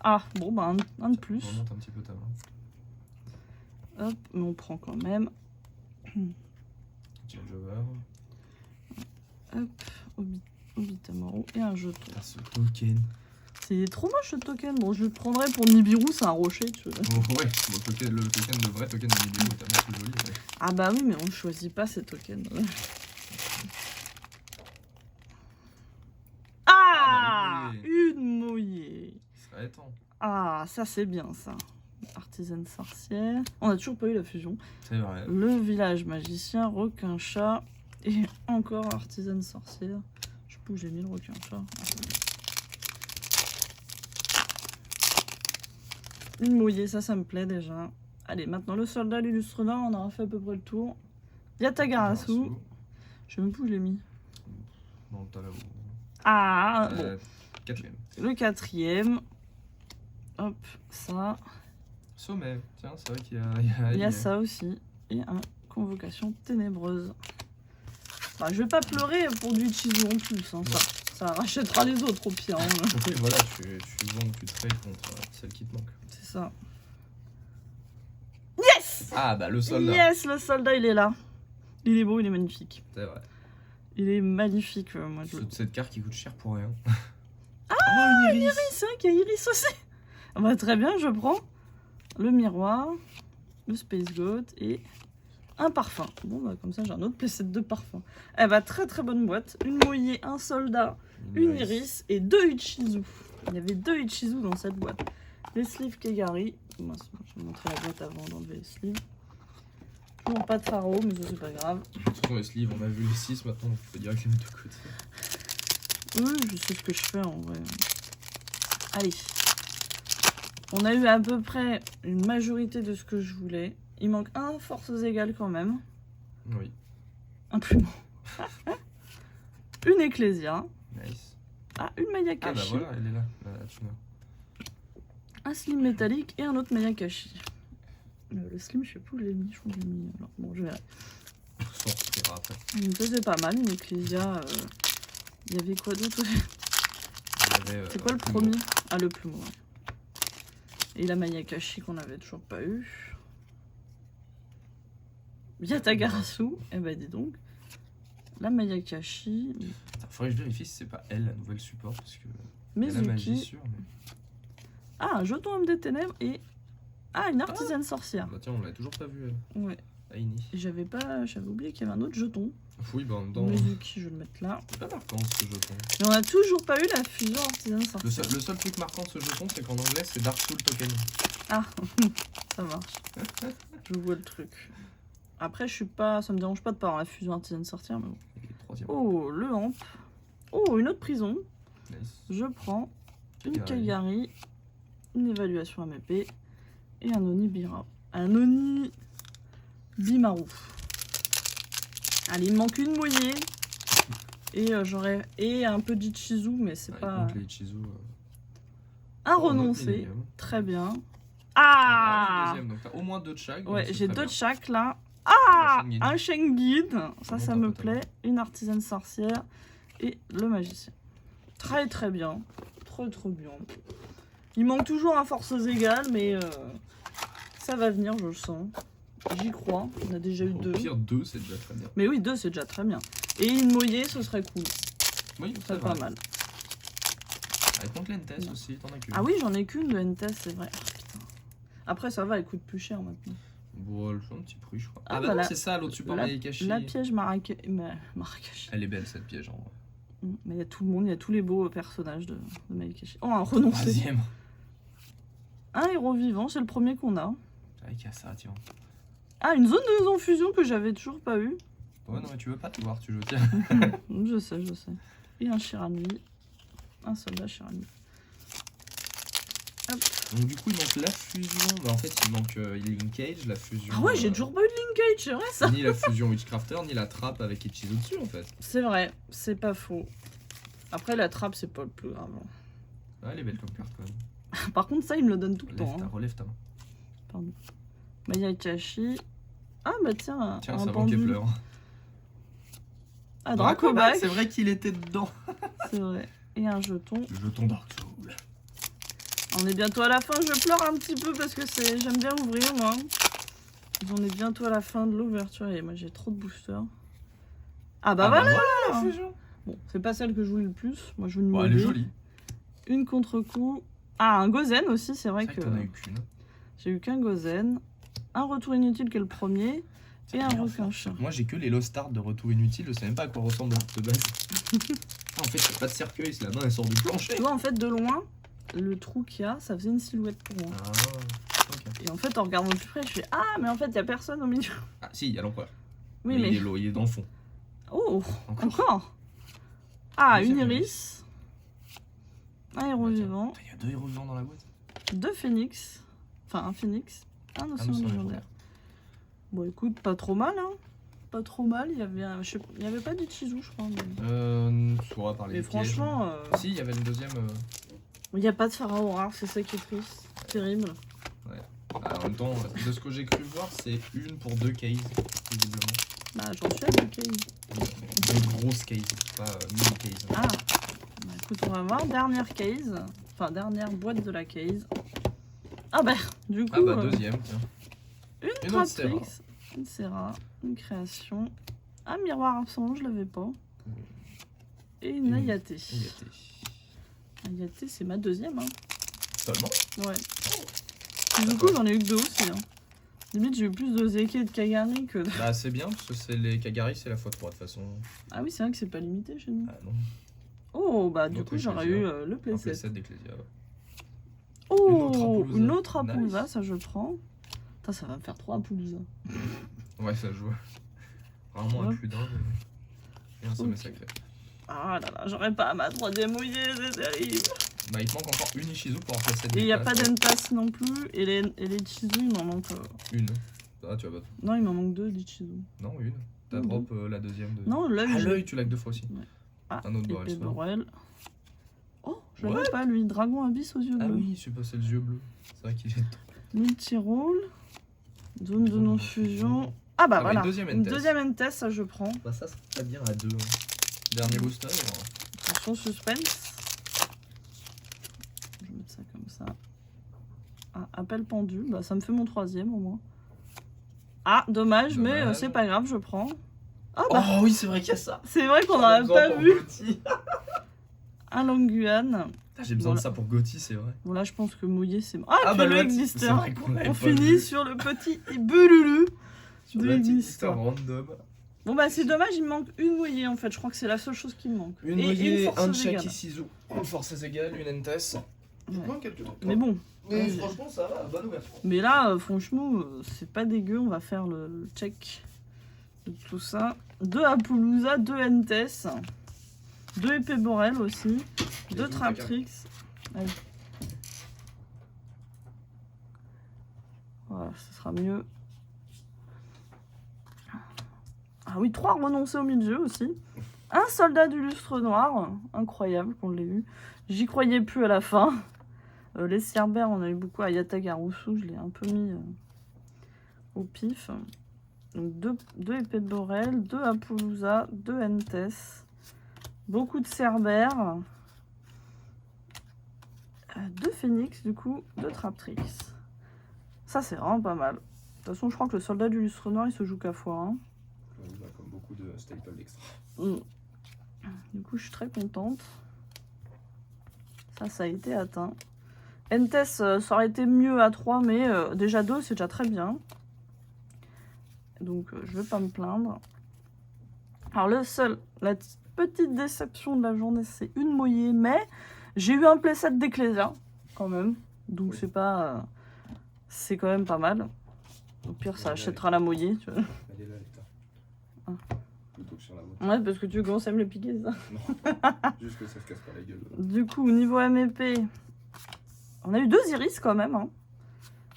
Ah, bon, bah, un de plus. On remonte un petit peu ta main. Hop, mais on prend quand même. Change over. Hop, Obitamaru et un jeton. Ah, ce token. C'est trop moche ce token. Bon, je le prendrais pour Nibiru, c'est un rocher, tu vois. Oh, ouais, le vrai token de Nibiru est tellement plus joli. Ouais. Ah bah oui, mais on ne choisit pas ces tokens. Ah, une mouillée. Ça serait temps. Ah, ça c'est bien ça. Artisane sorcière. On a toujours pas eu la fusion. C'est vrai. Le village magicien, requin chat et encore artisane sorcière. Je sais pas où j'ai mis le requin chat. Une mouillée, ça me plaît déjà. Allez, maintenant le soldat, l'illustre noir, on aura fait à peu près le tour. Yatagarasu. Je sais même plus où je l'ai mis. Dans le tas là-haut. Ah, bon. 4e. Le 4e. Hop, ça. Sommet. Tiens, c'est vrai qu'il y a ça aussi. Et un convocation ténébreuse. Bah, je vais pas pleurer pour du Ichizu en plus. Hein. Ça rachètera les autres au pire. Hein. Okay, voilà, tu vends, tu trades contre celle qui te manque. C'est ça. Yes! Ah bah le soldat. Yes, le soldat il est là. Il est beau, il est magnifique. C'est vrai. Il est magnifique. Moi, cette carte qui coûte cher pour rien. Ah, une iris, hein, qu'il y a iris aussi. Ah bah, très bien, je prends le miroir, le Space Goat et un parfum. Bon, bah, comme ça, j'ai un autre playset de parfum. Eh bah, très très bonne boîte. Une mouillée, un soldat, une iris et 2 Ichizu. Il y avait 2 Ichizu dans cette boîte. Les sleeves Kegari. Moi, je vais montrer la boîte avant d'enlever les sleeves. Toujours pas de pharaon, mais ça, c'est pas grave. De toute façon, les sleeves, on a vu les 6 maintenant, donc on peut direct les mettre de côté. Oui, je sais ce que je fais en vrai. Allez. On a eu à peu près une majorité de ce que je voulais. Il manque un forces égales quand même. Oui. Un plumeau. Une Ecclesia. Nice. Ah, une Mayakashi. Ah bah voilà, elle est là, la tuna. Un slim métallique et un autre Mayakashi. Le slim, je sais plus où je l'ai mis. Je crois que je l'ai mis. Alors, bon, je verrai. On retirera après. Il me faisait pas mal, une Ecclesia. Il y avait quoi d'autre? C'est quoi le premier? Ah, le plumeau, ouais. Et la Mayakashi qu'on avait toujours pas eu. Yatagarasu. Eh ben, dis donc. La Mayakashi. Attends, faudrait que je vérifie si c'est pas elle, la nouvelle support, parce que... Mizuki. La magie sûre, mais... Ah, un jeton homme des ténèbres et... Ah, une artisane sorcière. Bah tiens, on l'a toujours pas vu, elle. Ouais. Aini. J'avais oublié qu'il y avait un autre jeton. Oui, bah en même temps... Mizuki, je vais le mettre là. C'est pas marquant, ce jeton. Mais on a toujours pas eu la fusion artisane sorcière. Le seul truc marquant de ce jeton, c'est qu'en anglais, c'est Dark Soul Token. Ah, ça marche. Je vois le truc. Après, je suis pas... Ça me dérange pas de pas avoir la fusion artisane sorcière, mais bon. Et troisième. Oh, le hamp. Oh, une autre prison. Nice. Je prends une Kagari. Kagari, une évaluation MP et un Onibira. Un Oni Bimaru. Allez, il me manque une mouillée. Et j'aurais. Et un peu d'Ichizu, mais c'est Ouais, pas. donc les Ichizu, Un pour un autre renoncé. millénium. Très bien. Ah, Ah, deuxième, donc t'as au moins deux de chaque. donc ouais, c'est j'ai très deux de bien. chaque là. Ah, Shengin. un Shengin. Ça, ça Monte me un peu ta main. plaît. Une artisane sorcière et le magicien. Très très bien. Trop trop bien. Il manque toujours un forces égales, mais ça va venir, je le sens. J'y crois. On a déjà eu Au deux. pire, deux, c'est déjà très bien. Mais oui, deux, c'est déjà très bien. Et une moyée, ce serait cool. Oui, Ce c'est serait pas vrai. mal. Avec contre l'Entes Non. aussi, t'en as qu'une. Ah oui, j'en ai qu'une de NTS, c'est vrai. Ah, putain. Après, ça va, elle coûte plus cher maintenant. Bon, elle fait un petit prix, je crois. Ah, Ah, bah bah, non, la- c'est ça, l'autre support Mayakashi. La piège Marrakech. Elle est belle, cette piège, en vrai. Mais il y a tout le monde, il y a tous les beaux personnages de Marrakech. Oh, un renoncé. Troisième. Un héros vivant, c'est le premier qu'on a. Ah, qu'il y a ça, tiens. Ah, une zone de non-fusion que j'avais toujours pas eu. Ouais, non, mais tu veux pas te voir, tu joues, tiens. Je sais. Et un Shiranui. Un soldat Shiranui. Hop. Donc, du coup, il manque la fusion. Bah, en fait, il manque Linkage, la fusion. Ah ouais, j'ai toujours pas eu de Linkage, c'est vrai ça. Ni la fusion Witchcrafter, ni la trappe avec Ichizo dessus, en fait. C'est vrai, c'est pas faux. Après, la trappe, c'est pas le plus grave. Ouais, elle est belle comme carte, quand même. Par contre, ça, il me le donne tout le Relève temps. ta, Hein. relève ta main. Pardon. Mayakashi. Ah bah tiens, Tiens, un ça pendu. pleure. Ah, Dracoback. C'est vrai qu'il était dedans. C'est vrai. Et un jeton. Le jeton Dark Soul. On est bientôt à la fin, je pleure un petit peu parce que j'aime bien ouvrir moi. On est bientôt à la fin de l'ouverture et moi j'ai trop de boosters. Ah bah voilà, la fusion. Bon, c'est pas celle que je voulais le plus. Moi je veux une Bon, elle est Mollé. jolie. Une contre-coup. Ah, un Gozen aussi, c'est vrai C'est que vrai que t'en as eu qu'une. j'ai eu qu'un Gozen. Un retour inutile qui est le premier. Et un requin chat. Moi, j'ai que les Lost Art de retour inutile. Je sais même pas à quoi ressemble l'art de base. Ah, en fait, il n'y a pas de cercueil. Si la main elle sort du plancher. Tu vois, en fait, de loin, le trou qu'il y a, ça faisait une silhouette pour moi. Ah, ok. Et en fait, en regardant de plus près, je fais ah, mais en fait, il y a personne au milieu. Ah, si, il y a l'empereur. Oui, mais. Il est dans le fond. Oh, Encore. encore. Ah, une Deuxième iris. Un héros Bah, tiens. vivant. Putain, il y a deux héros vivants dans la boîte. Deux phénix. Enfin, un phénix. Un océan océan légendaire. Bon, écoute, pas trop mal, hein. Pas trop mal. Il y avait, il y avait pas d'Ichizu, je crois. Soit par les Mais pièges. franchement, Si, il y avait une deuxième. il n'y a pas de pharaon rare, c'est ça qui est triste. Terrible. En même temps, de ce que j'ai cru voir, c'est une pour deux cases, visiblement. Bah, j'en suis à deux cases. Une grosse case, pas mini case. Ah, bah, écoute, on va voir. Dernière case. Enfin, dernière boîte de la case. Ah bah, du coup, Ah bah, deuxième, tiens. une une autre Serra. Tratrix, une Serra, une création, un miroir absent, je l'avais pas. Et une Ayate. Ayate, c'est ma deuxième, hein. Seulement. Ouais. Et du coup, j'en ai eu que deux aussi, hein. Limite, j'ai eu plus de Zeki et de Kagari que de... Bah, c'est bien, parce que c'est les Kagari, c'est la fois 3 de toute façon. Ah oui, c'est vrai que c'est pas limité chez nous. Ah non. Oh, bah du Autre coup, j'aurais Ecclesia. eu le Un playset. playset d'Ecclesia. Oh, Une une autre autre Appaloosa. Appaloosa, ça je prends. Putain, ça va me faire 3 Appaloosa. Ouais, ça joue. Vraiment un Ouais. plus d'un. Et un sommet Ok. sacré. Ah là là, j'aurais pas ma 3D mouillée, c'est terrible. Bah, il te manque encore une Ishizu pour en faire 7 Et il n'y a pas d'Enpass non plus. Et les Chizu, il m'en manque. Une. Ah, tu vas pas. Non, il m'en manque 2 d'Ichizu. Non, une. T'as Mhm. drop la deuxième de. Non, l'œil. Ah, j'ai- l'œil, tu l'as que 2 fois aussi. Ah, Un autre épée Borel. Borel. Oh, je l'avais pas lui. Dragon Abyss aux yeux Ah bleus. oui, je suis passé les yeux bleus. C'est vrai qu'il est dedans. Multi-roll. Zone de non-fusion. Ah bah Ah, voilà. une deuxième Une N-Test. deuxième N-Test, ça je prends. Bah ça serait bien à 2. Dernier booster. Attention, suspense. Je vais mettre ça comme ça. Ah, appel pendu. Bah ça me fait mon 3e au moins. Ah, dommage, mais Dommage. c'est pas grave, je prends. Ah bah, Oh oui, c'est vrai qu'il y a ça. c'est vrai qu'on J'en ai n'en a besoin pas pour vu. Gotti. Un Longuan. J'ai besoin Voilà. de ça pour Gotti, c'est vrai. Bon là je pense que mouillé c'est... Ah, Ah puis bah le le Exister. c'est vrai qu'on l'avait On pas finit vu. sur le petit Bululu. Sur de le petit Exister. random. Bon bah c'est dommage, il me manque une mouillée en fait. Je crois que c'est la seule chose qui me manque. Une Et noyée, une un forceuse check égale. Isizu, une forceuse égale, une Entes. Il Ouais. manque quelques trucs. Mais bon. Mais vas-y. franchement, ça va, bonne ouverture. Mais là, franchement, c'est pas dégueu. On va faire le check de tout ça. 2 Apollousa, 2 Entes, 2 Épée Borel aussi, 2 où, Traptrix. Allez. Voilà, ce sera mieux. Ah oui, 3 renoncés au milieu aussi. Un soldat du lustre noir. Incroyable qu'on l'ait eu. J'y croyais plus à la fin. Les Cerbères, on a eu beaucoup. Ayata Garusu, je l'ai un peu mis au pif. Donc 2 épées de Borel, 2 Apollousa, 2 Entes. Beaucoup de Cerbères. 2 Phoenix, du coup, 2 Traptrix. Ça, c'est vraiment pas mal. De toute façon, je crois que le soldat du lustre noir, il se joue qu'à x1. Comme beaucoup de staples d'extra. Du coup, je suis très contente. Ça a été atteint. Entes, ça aurait été mieux à 3, mais déjà 2, c'est déjà très bien. Donc, je vais pas me plaindre. Alors, la petite déception de la journée, c'est une mouillée, mais j'ai eu un playset d'Ecclesia, quand même. Donc, Oui. c'est pas... c'est quand même pas mal. Au pire, ça achètera la mouillée, tu vois. Elle est là, l'état. Ah. Plutôt que sur la moto. Ouais, parce que tu commences à me le piquer, ça. Non, juste que ça se casse pas la gueule. Du coup, au niveau MEP, on a eu 2 iris quand même. Hein.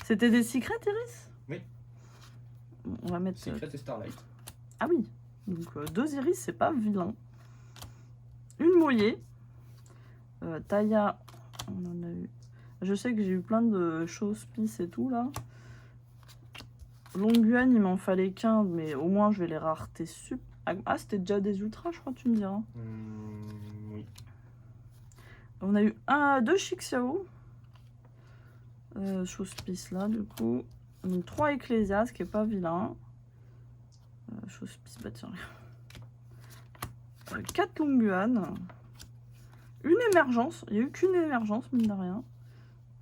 C'était des secrets iris? Oui. On va mettre... Secret et Starlight. Ah oui, donc 2 iris, c'est pas vilain. Une mouillée. Taya, on en a eu... Je sais que j'ai eu plein de choses pis et tout, là. Longuan, il m'en fallait qu'un, mais au moins, je vais les raretés sup. Ah, c'était déjà des ultras, je crois, tu me diras. Oui. On a eu 2 Shixiao. Chose pisse là, du coup. Donc 3 Ecclesia, ce qui est pas vilain. Chose pisse, bah tiens. 4 Longuan. Une émergence. Il n'y a eu qu'une émergence, mine de rien.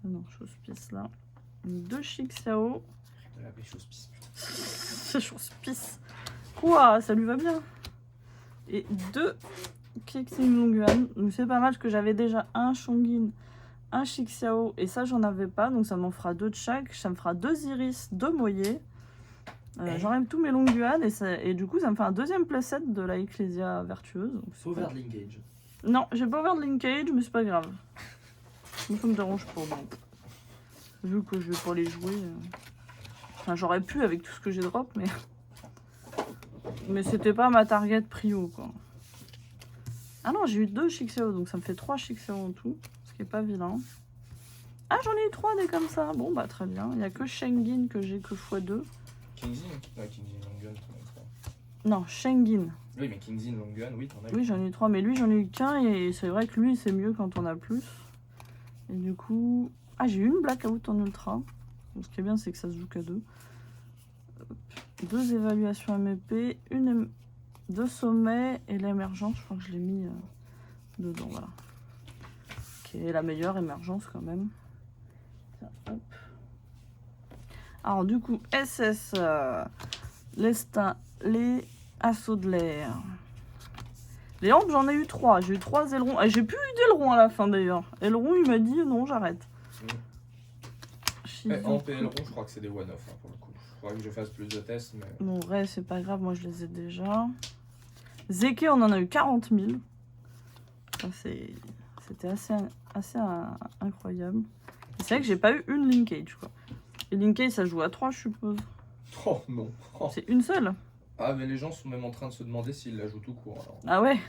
Non, chose pisse là. 2 Shixiao. De la chose pisse. C'est chose pisse. Quoi, ça lui va bien. Et 2 Kixing Longuan. Donc c'est pas mal parce que j'avais déjà un Shongin, un Shixiao. Et ça, j'en avais pas. Donc ça m'en fera 2 de chaque. Ça me fera 2 iris, 2 moyés. J'enlève tous mes Longuan. Et du coup, ça me fait un deuxième playset de la Ecclesia vertueuse. Donc, c'est Sauver pas- de Linkage. Non, j'ai pas ouvert de linkage, mais c'est pas grave. Moi, ça me dérange pas. Bon. Vu que je vais pas les jouer. Enfin, j'aurais pu avec tout ce que j'ai drop, mais. Mais c'était pas ma target prio, quoi. Ah non, j'ai eu 2 Shixiao, donc ça me fait 3 Shixiao en tout. Ce qui est pas vilain. Ah, j'en ai eu 3 des comme ça. Bon, bah très bien. Il y a que Shengin que j'ai que x2. Kingzin. Ouais, Kingzin Longun, t'en as eu 3. Non, Shengin. Oui, mais Kingzin Longun, oui, t'en as eu. Oui, j'en ai eu 3, mais lui, j'en ai eu qu'un. Et c'est vrai que lui, c'est mieux quand on a plus. Et du coup... Ah, j'ai eu une Blackout en ultra. Donc, ce qui est bien, c'est que ça se joue qu'à 2. 2 évaluations MEP, 2 sommets et l'émergence, je crois que je l'ai mis dedans, voilà. Qui est la meilleure émergence quand même. Tiens, hop. Alors du coup, SS, les assauts de l'air. Les hampes, j'en ai eu 3. J'ai eu 3 ailerons. Et j'ai plus eu d'ailerons à la fin d'ailleurs. Aileron, il m'a dit non, j'arrête. En PL je crois que c'est des one-off hein, pour le coup. Je crois que je fasse plus de tests, mais. Bon, ouais, c'est pas grave, moi je les ai déjà. Zeke, on en a eu 40 000. Ça, c'était assez incroyable. Et c'est vrai que j'ai pas eu une linkage, quoi. Et linkage, ça joue à 3, je suppose. Oh non. Oh. C'est une seule. Ah, mais les gens sont même en train de se demander s'ils la jouent tout court. Alors. Ah ouais.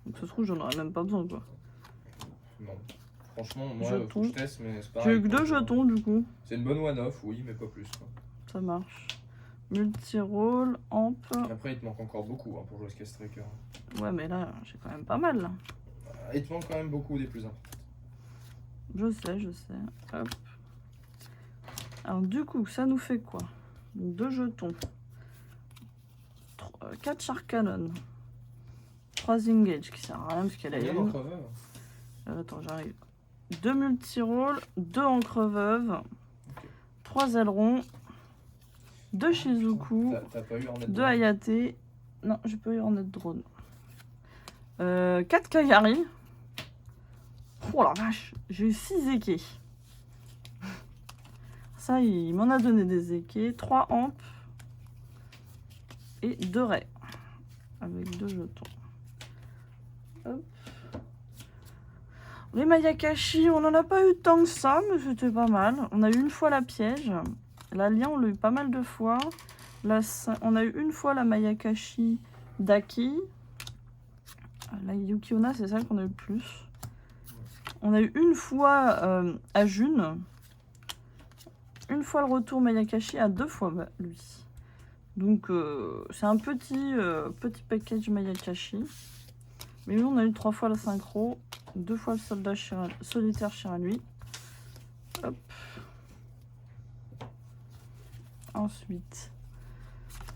Donc ça se trouve, j'en aurais même pas besoin, quoi. Non. Franchement, moi, Jetons. faut que je teste, mais c'est J'ai pareil. eu que 2 jetons du coup. C'est une bonne one-off, oui, mais pas plus. Quoi. Ça marche. Multi-roll, amp. Après, il te manque encore beaucoup pour jouer Scale Striker. Ouais, mais là, j'ai quand même pas mal là. Il te manque quand même beaucoup des plus importants. Je sais. Hop. Alors du coup, ça nous fait quoi? 2 jetons. 4 Shark Cannon. 3 Engage qui sert à rien parce qu'elle a Combien une. d'encre veuve Attends, j'arrive. 2 multi-roll, 2 encre veuve, 3 ailerons, 2 Shizuku, T'as pas eu Hornet 2 Drone Hayate. Non, j'ai pas eu Hornet Drone. 4 Kagari. Oh la vache, j'ai eu 6 Eke. Ça, il m'en a donné des Eke. 3 Amp et 2 Ray. Avec 2 jetons. Hop. Les Mayakashi, on n'en a pas eu tant que ça, mais c'était pas mal. On a eu une fois la piège. L'alien, on l'a eu pas mal de fois. On a eu une fois la Mayakashi Daki. La Yukiona, c'est celle qu'on a eu le plus. On a eu une fois à June. Une fois le retour Mayakashi, à 2 fois lui. Donc c'est un petit package Mayakashi. Mais nous on a eu 3 fois la synchro, 2 fois le solitaire Shiranui. Hop. Ensuite,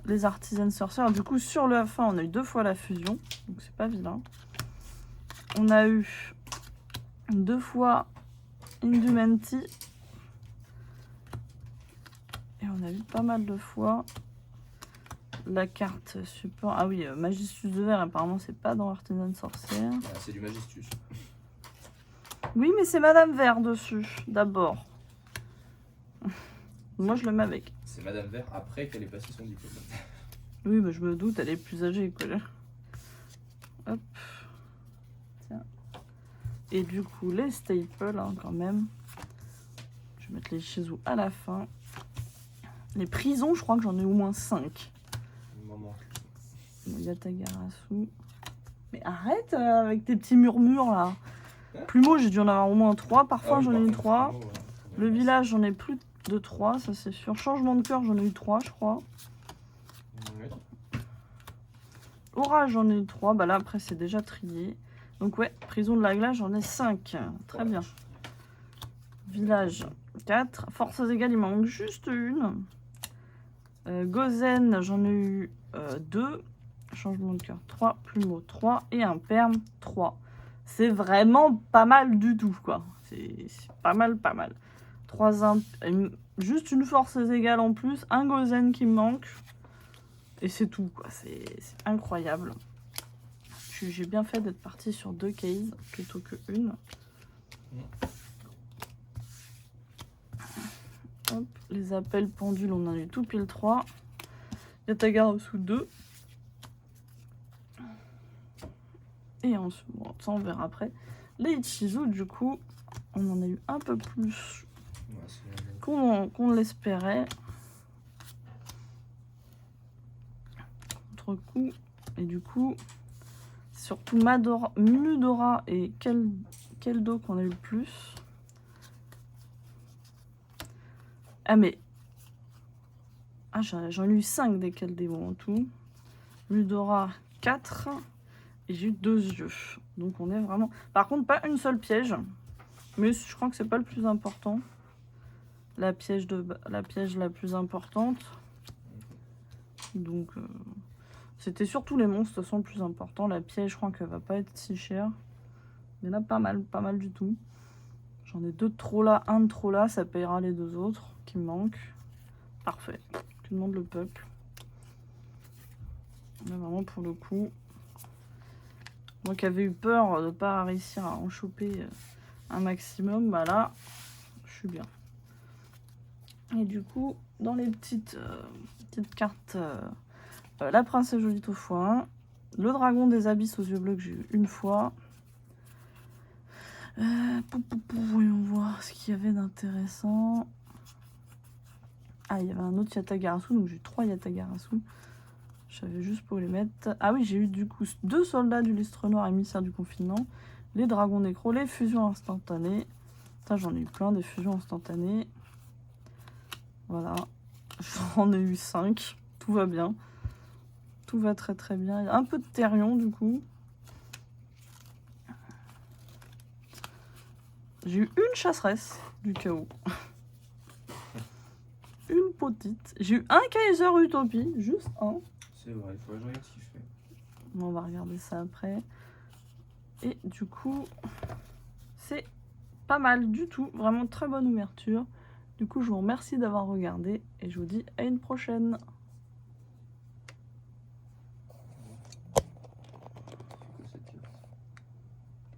les artisans sorcières. Du coup sur la fin on a eu 2 fois la fusion. Donc c'est pas vilain. On a eu 2 fois Indumenti. Et on a eu pas mal de fois la carte support. Ah oui, Magistus de verre, apparemment, c'est pas dans Artisan Sorcière. Ah, c'est du Magistus. Oui, mais c'est Madame Vert dessus, d'abord. Moi, je le mets avec. C'est Madame Vert après qu'elle ait passé son diplôme. Oui, mais je me doute, elle est plus âgée, quoi. Hop. Tiens. Et du coup, les staples, hein, quand même. Je vais mettre les Shizu à la fin. Les prisons, je crois que j'en ai au moins 5. Yatagarasu. Mais arrête avec tes petits murmures là. Plumeau, j'ai dû en avoir au moins 3. Parfois, j'en ai eu 3. Le village, j'en ai plus de 3, ça c'est sûr. Changement de cœur, j'en ai eu 3, je crois. Orage, j'en ai eu 3. Bah là, après, c'est déjà trié. Donc, ouais, prison de la glace, j'en ai 5. Très bien. Village, 4. Forces égales, il m'en manque juste une. Gozen, j'en ai eu 2. Changement de cœur, 3. Plumeau, 3. Et un perme, 3. C'est vraiment pas mal du tout, quoi. C'est pas mal. 3 juste une force égale en plus. Un Gozen qui me manque. Et c'est tout, quoi. C'est incroyable. J'ai bien fait d'être partie sur 2 cases plutôt que une. Hop, les appels pendules, on en a eu tout pile 3. Yatagarasu 2. Et ensuite, bon, ça on verra après. Les Ichizu, du coup, on en a eu un peu plus qu'on l'espérait. Contre-coup. Et du coup, surtout Mudora et Keldo qu'on a eu le plus. Ah mais... Ah, j'en ai eu 5 des Keldéo en tout. Mudora 4. Et j'ai eu 2 yeux. Donc on est vraiment... Par contre, pas une seule piège. Mais je crois que c'est pas le plus important. La piège la plus importante. Donc... C'était surtout les monstres, de toute façon, le plus important. La piège, je crois qu'elle va pas être si chère. Mais là, pas mal du tout. J'en ai 2 de trop là, 1 de trop là. Ça payera les 2 autres qui me manquent. Parfait. Tout le monde le peuple. Là, vraiment, pour le coup... Moi qui avais eu peur de ne pas réussir à en choper un maximum, bah là, je suis bien. Et du coup, dans les petites cartes, la princesse Jolite au foin, le dragon des abysses aux yeux bleus que j'ai eu une fois. Voyons voir ce qu'il y avait d'intéressant. Ah, il y avait un autre Yatagarasu, donc j'ai eu 3 Yatagarasu. Je savais juste pour les mettre. Ah oui, j'ai eu du coup 2 soldats du Listre Noir émissaire du confinement. les dragons nécros, les fusions instantanées. Ça, j'en ai eu plein des fusions instantanées. Voilà. J'en ai eu 5. Tout va bien. Tout va très très bien. Il y a un peu de Therion du coup. J'ai eu une chasseresse du chaos. Une petite. J'ai eu un Kaiser Utopie, juste un. C'est vrai, il faudrait que je regarde ce qu'il fait. On va regarder ça après. Et du coup, c'est pas mal du tout. Vraiment très bonne ouverture. Du coup, je vous remercie d'avoir regardé et je vous dis à une prochaine.